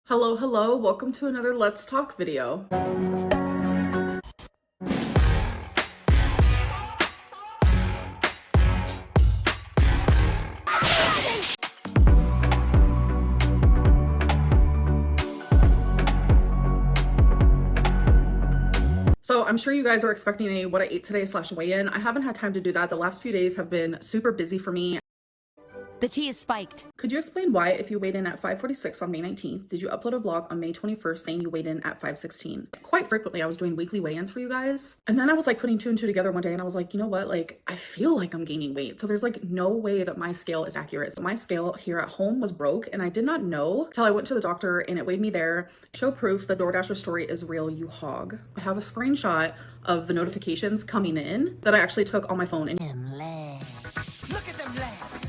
Hello, welcome to another Let's Talk video. So I'm sure you guys are expecting a what I ate today / weigh-in. I haven't had time to do that. The last few days have been super busy for me. The tea is spiked. Could you explain why, if you weighed in at 5:46 on May 19th, did you upload a vlog on May 21st saying you weighed in at 5:16? Quite frequently, I was doing weekly weigh-ins for you guys. And then I was like putting two and two together one day and I was like, you know what? Like, I feel like I'm gaining weight. So there's like no way that my scale is accurate. So my scale here at home was broke and I did not know till I went to the doctor and it weighed me there. Show proof the DoorDasher story is real, you hog. I have a screenshot of the notifications coming in that I actually took on my phone. And Look at them legs.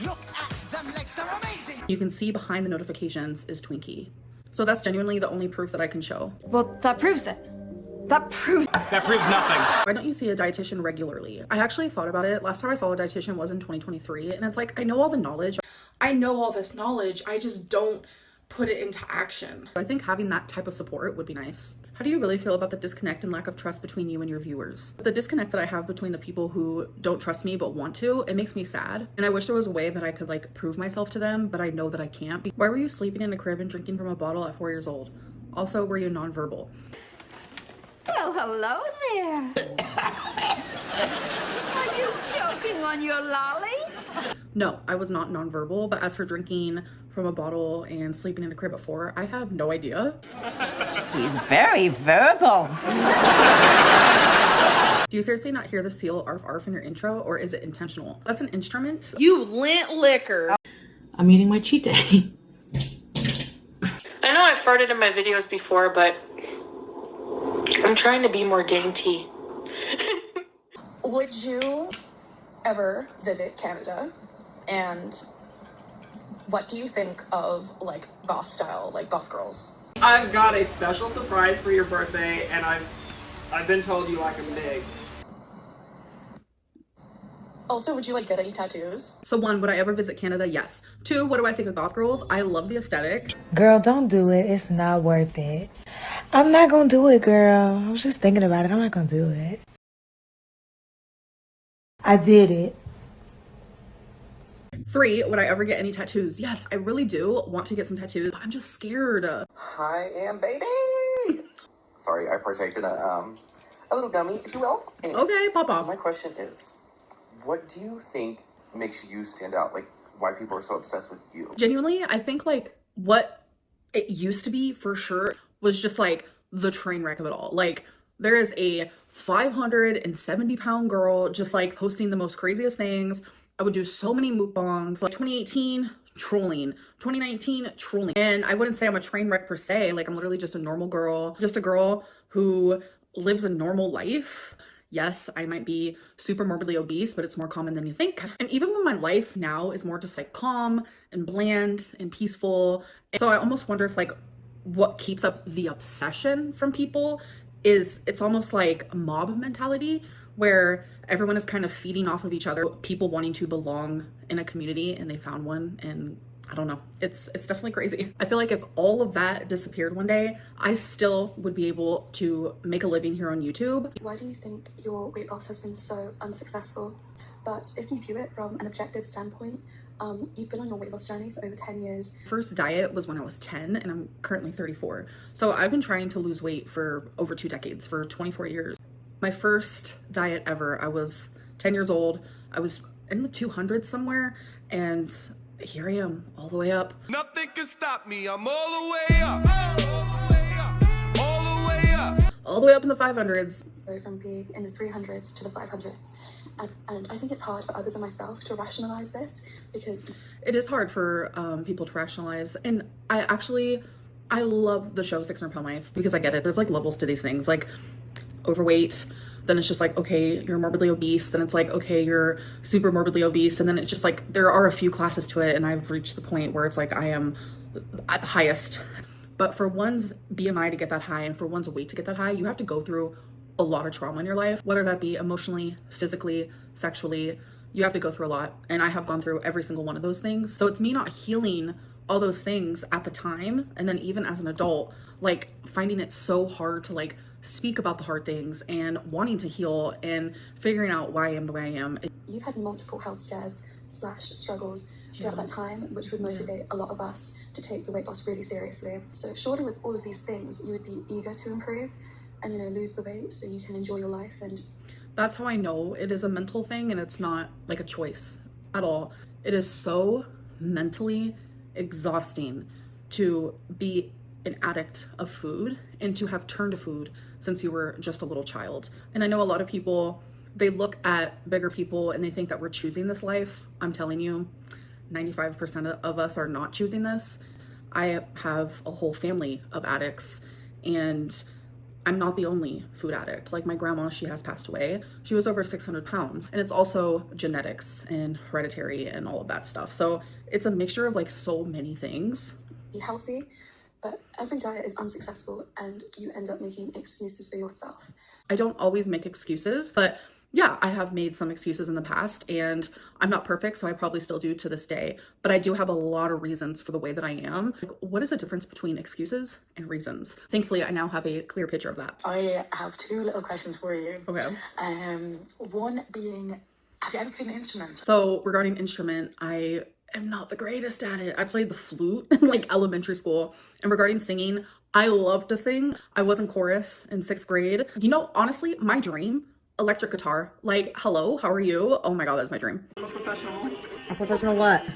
Look at them legs. They're amazing. you can see behind the notifications is Twinkie. So that's genuinely the only proof that I can show. Well, that proves it. That proves nothing. Why don't you see a dietitian regularly? I actually thought about it. Last time I saw a dietitian was in 2023. And it's like, I know all the knowledge. I know all this knowledge. I just don't put it into action. I think having that type of support would be nice. How do you really feel about the disconnect and lack of trust between you and your viewers? The disconnect that I have between the people who don't trust me but want to, it makes me sad. And I wish there was a way that I could like prove myself to them, but I know that I can't. Why were you sleeping in a crib and drinking from a bottle at 4 years old? Also, were you nonverbal? Well, hello there. Are you choking on your lolly? No, I was not nonverbal, but as for drinking from a bottle and sleeping in a crib at 4, I have no idea. He's very verbal. Do you seriously not hear the seal arf arf in your intro, or is it intentional? That's an instrument. You lint liquor. I'm eating my cheat day. I know I've farted in my videos before, but I'm trying to be more dainty. Would you ever visit Canada? And what do you think of like goth style, like goth girls? I've got a special surprise for your birthday, and I've been told you like them big. Also, would you like get any tattoos? So 1, would I ever visit Canada? Yes. 2, what do I think of goth girls? I love the aesthetic. Girl, don't do it. It's not worth it. I'm not gonna do it, girl. I was just thinking about it. I'm not gonna do it. I did it. 3, would I ever get any tattoos? Yes, I really do want to get some tattoos, but I'm just scared. Hi, baby. Sorry, I partaked in a little gummy, if you will. Anyway, Okay, pop so off. my question is, what do you think makes you stand out? Like, why people are so obsessed with you? Genuinely, I think like what it used to be for sure was just like the train wreck of it all. Like there is a 570-pound girl just like posting the most craziest things. I would do so many mukbangs. Like 2018, trolling. 2019, trolling. And I wouldn't say I'm a train wreck per se. Like I'm literally just a normal girl. Just a girl who lives a normal life. Yes, I might be super morbidly obese, but it's more common than you think. And even when my life now is more just like calm and bland and peaceful. So I almost wonder if like what keeps up the obsession from people is it's almost like a mob mentality where everyone is kind of feeding off of each other, people wanting to belong in a community and they found one, and I don't know, it's definitely crazy. I feel like if all of that disappeared one day, I still would be able to make a living here on YouTube. Why do you think your weight loss has been so unsuccessful? But if you view it from an objective standpoint, you've been on your weight loss journey for over 10 years. First diet was when I was 10 and I'm currently 34. So I've been trying to lose weight for over 2 decades, for 24 years. My first diet ever, I was 10 years old. I was in the 200s somewhere, and here I am, all the way up. Nothing can stop me. I'm all the way up. All the way up. All the way up in the 500s. Go from being in the 300s to the 500s. And I think it's hard for others and myself to rationalize this because it is hard for people to rationalize. And I love the show 600 Pound Life because I get it. There's like levels to these things, like overweight, then it's just like, okay, you're morbidly obese, then it's like, okay, you're super morbidly obese, and then it's just like there are a few classes to it, and I've reached the point where it's like I am at the highest. But for one's BMI to get that high and for one's weight to get that high, you have to go through a lot of trauma in your life, whether that be emotionally, physically, sexually. You have to go through a lot, and I have gone through every single one of those things. So it's me not healing all those things at the time, and then even as an adult, like finding it so hard to like speak about the hard things and wanting to heal and figuring out why I am the way I am. You've had multiple health scares / struggles throughout that time, which would motivate a lot of us to take the weight loss really seriously. So surely with all of these things, you would be eager to improve and, you know, lose the weight so you can enjoy your life. And that's how I know it is a mental thing and it's not like a choice at all. It is so mentally exhausting to be an addict of food and to have turned to food since you were just a little child. And I know a lot of people, they look at bigger people and they think that we're choosing this life. I'm telling you, 95% of us are not choosing this. I have a whole family of addicts and I'm not the only food addict. Like my grandma, she has passed away. She was over 600 pounds. And it's also genetics and hereditary and all of that stuff. So it's a mixture of like so many things. be healthy, but every diet is unsuccessful and you end up making excuses for yourself. I don't always make excuses, but yeah, I have made some excuses in the past and I'm not perfect, so I probably still do to this day, but I do have a lot of reasons for the way that I am. Like, what is the difference between excuses and reasons? Thankfully, I now have a clear picture of that. I have two little questions for you. Okay. One being, have you ever played an instrument? So regarding instrument, I am not the greatest at it. I played the flute in like elementary school. And regarding singing, I love to sing. I was in chorus in 6th grade. You know, honestly, my dream, electric guitar. Like, hello, how are you? Oh my God, that's my dream. I'm a professional. A professional what?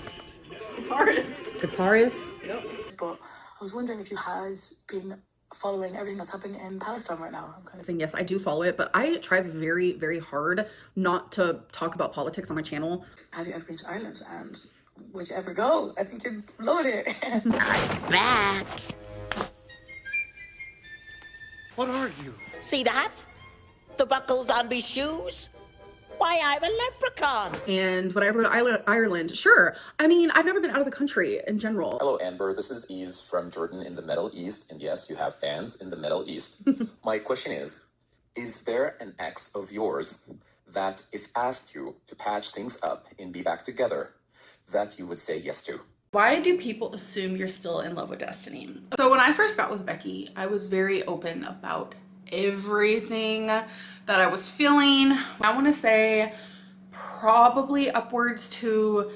Guitarist. Guitarist? Yep. But I was wondering if you had been following everything that's happening in Palestine right now. I'm kind of saying yes, I do follow it, but I try very, very hard not to talk about politics on my channel. Have you ever been to Ireland? And would you ever go? I think you'd love it. I'm back. What are you? See that? The buckles on me shoes? Why, I'm a leprechaun. And would I ever go to Ireland? Sure. I mean, I've never been out of the country in general. Hello, Amber. This is Ease from Jordan in the Middle East. And yes, you have fans in the Middle East. My question is there an ex of yours that if asked you to patch things up and be back together, that you would say yes to? Why do people assume you're still in love with Destiny? So when I first got with Becky, I was very open about everything that I was feeling. I want to say probably upwards to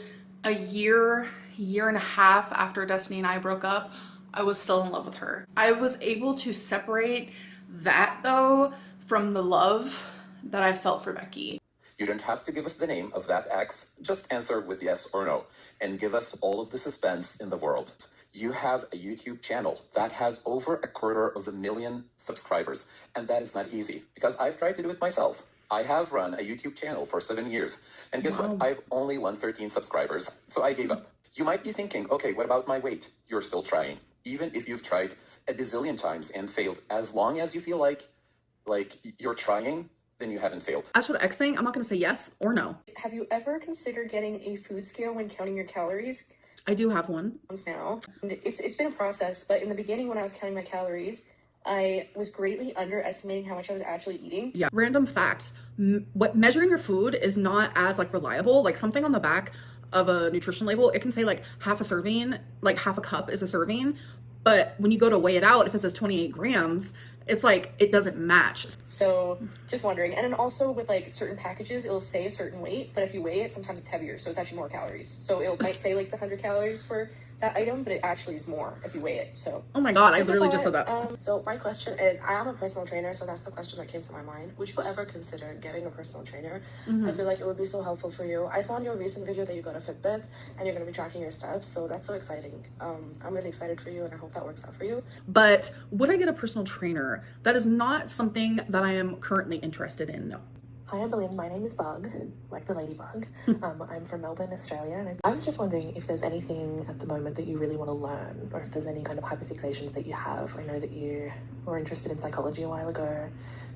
a year and a half after Destiny and I broke up, I was still in love with her. I was able to separate that though from the love that I felt for Becky. You don't have to give us the name of that ex. Just answer with yes or no and give us all of the suspense in the world. You have a YouTube channel that has over 250,000 subscribers, and that is not easy because I've tried to do it myself. I have run a YouTube channel for 7 years, and guess what? I've only 113 subscribers, so I gave up. You might be thinking, okay, what about my weight? You're still trying. Even if you've tried a bazillion times and failed, as long as you feel like you're trying, then you haven't failed. As for the X thing, I'm not going to say yes or no. Have you ever considered getting a food scale when counting your calories? I do have one. Now, it's been a process, but in the beginning when I was counting my calories, I was greatly underestimating how much I was actually eating. Yeah, random facts. What measuring your food is not as like reliable. Like something on the back of a nutrition label, it can say like half a serving, like half a cup is a serving. But when you go to weigh it out, if it says 28 grams, it's like, it doesn't match. So just wondering. And then also with like certain packages, it'll say a certain weight, but if you weigh it, sometimes it's heavier. So it's actually more calories. So it might say like it's 100 calories for that item, but it actually is more if you weigh it. So oh my God, I literally just said that. So my question is, I am a personal trainer, so that's the question that came to my mind. Would you ever consider getting a personal trainer? I feel like it would be so helpful for you. I saw in your recent video that you got a Fitbit and you're going to be tracking your steps, so that's so exciting. I'm really excited for you and I hope that works out for you. But would I get a personal trainer? That is not something that I am currently interested in, no. Hi, Amberlynn. My name is Bug, like the ladybug. I'm from Melbourne, Australia, and I was just wondering if there's anything at the moment that you really want to learn, or if there's any kind of hyperfixations that you have. I know that you were interested in psychology a while ago.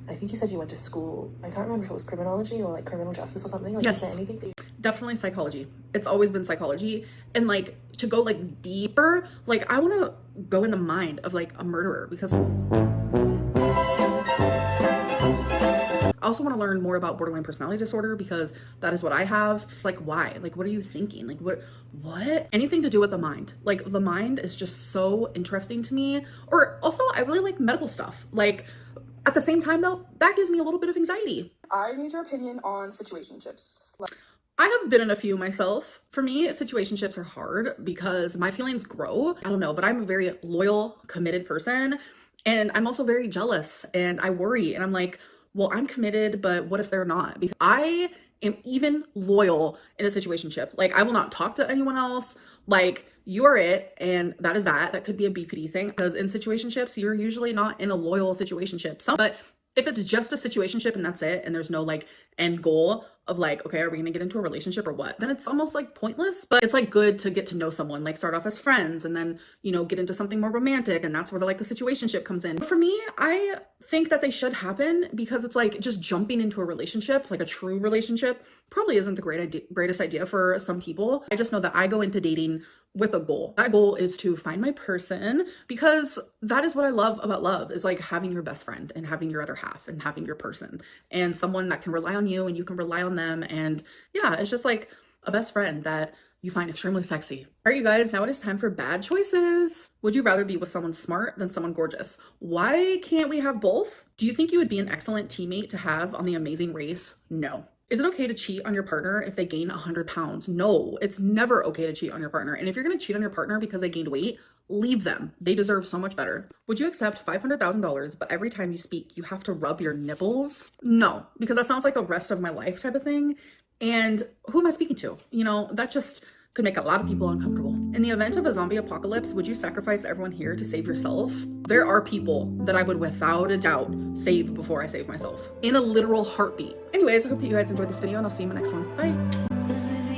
I think you said you went to school. I can't remember if it was criminology or like criminal justice or something. Like, yes, is there anything that you... Definitely psychology. It's always been psychology, and like to go like deeper. Like I want to go in the mind of like a murderer because I also want to learn more about borderline personality disorder because that is what I have. Like, why? Like, what are you thinking? Like, what? Anything to do with the mind. Like, the mind is just so interesting to me. Or also, I really like medical stuff. Like, at the same time though, that gives me a little bit of anxiety. I need your opinion on situationships. I have been in a few myself. For me, situationships are hard because my feelings grow. I don't know, but I'm a very loyal, committed person. And I'm also very jealous and I worry. And I'm like, well, I'm committed, but what if they're not? Because I am even loyal in a situationship. Like, I will not talk to anyone else. Like, you are it, and that is that. That could be a BPD thing because in situationships, you're usually not in a loyal situationship. But if it's just a situationship and that's it, and there's no like end goal of like, okay, are we gonna get into a relationship or what? Then it's almost like pointless, but it's like good to get to know someone, like start off as friends and then, you know, get into something more romantic. And that's where the situationship comes in. But for me, I think that they should happen because it's like just jumping into a relationship, like a true relationship, probably isn't the greatest idea for some people. I just know that I go into dating with a goal. That goal is to find my person because that is what I love about love is like having your best friend and having your other half and having your person and someone that can rely on you and you can rely on them. And yeah, it's just like a best friend that you find extremely sexy. All right, you guys, now it is time for bad choices. Would you rather be with someone smart than someone gorgeous? Why can't we have both? Do you think you would be an excellent teammate to have on The Amazing Race? No. Is it okay to cheat on your partner if they gain 100 pounds? No, it's never okay to cheat on your partner. And if you're gonna cheat on your partner because they gained weight, leave them. They deserve so much better. Would you accept $500,000, but every time you speak, you have to rub your nipples? No, because that sounds like a rest of my life type of thing. And who am I speaking to? You know, that just could make a lot of people uncomfortable. In the event of a zombie apocalypse, would you sacrifice everyone here to save yourself? There are people that I would without a doubt save before I save myself. In a literal heartbeat. Anyways, I hope that you guys enjoyed this video and I'll see you in my next one. Bye.